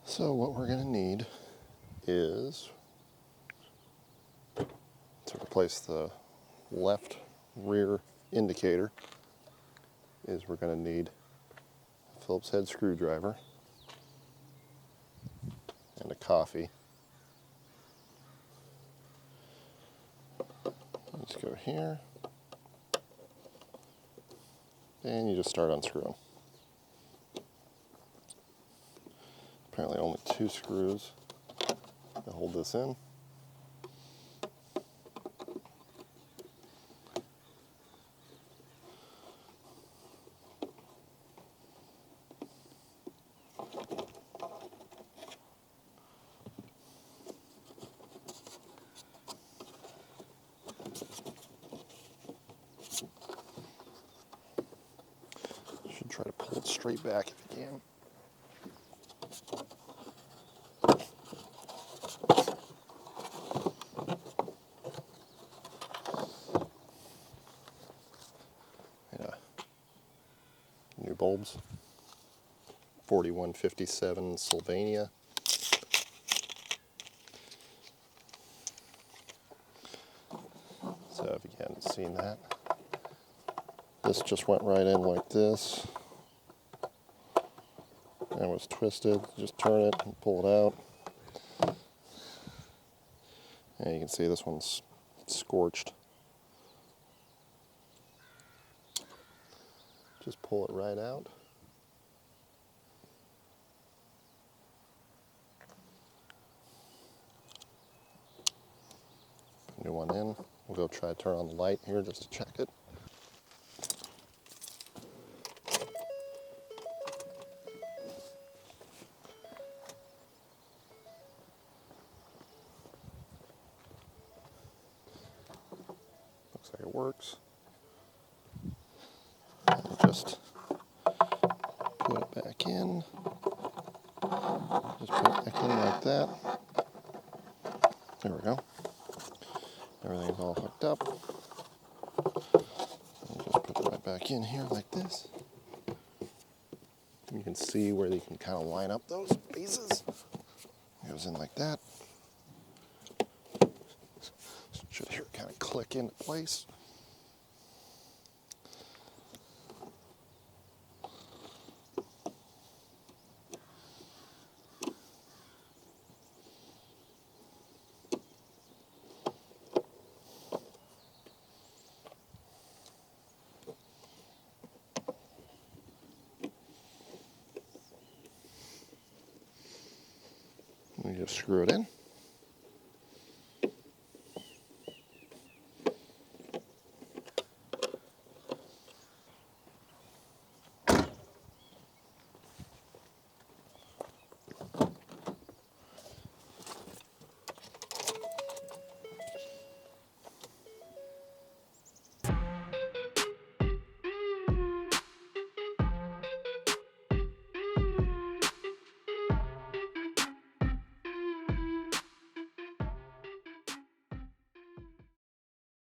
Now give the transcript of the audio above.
So what we're going to need is, to replace the left rear indicator, is we're going to need a Phillips head screwdriver and a coffee. Let's go here, and you just start unscrewing. Apparently only 2 screws to hold this in. Should try to pull it straight back if you can. Yeah. New bulbs. 4157 Sylvania. So if you hadn't seen that, this just went right in like this and was twisted. Just turn it and pull it out. And you can see this one's scorched. Just pull it right out. New one in. We'll go try to turn on the light here just to check it. Looks like it works. Just put it back in. Just put it back in like that. There we go. Everything's all hooked up. And just put it right back in here like this. You can see where you can kind of line up those bases. It goes in like that. Should hear it kind of click into place. You just screw it in.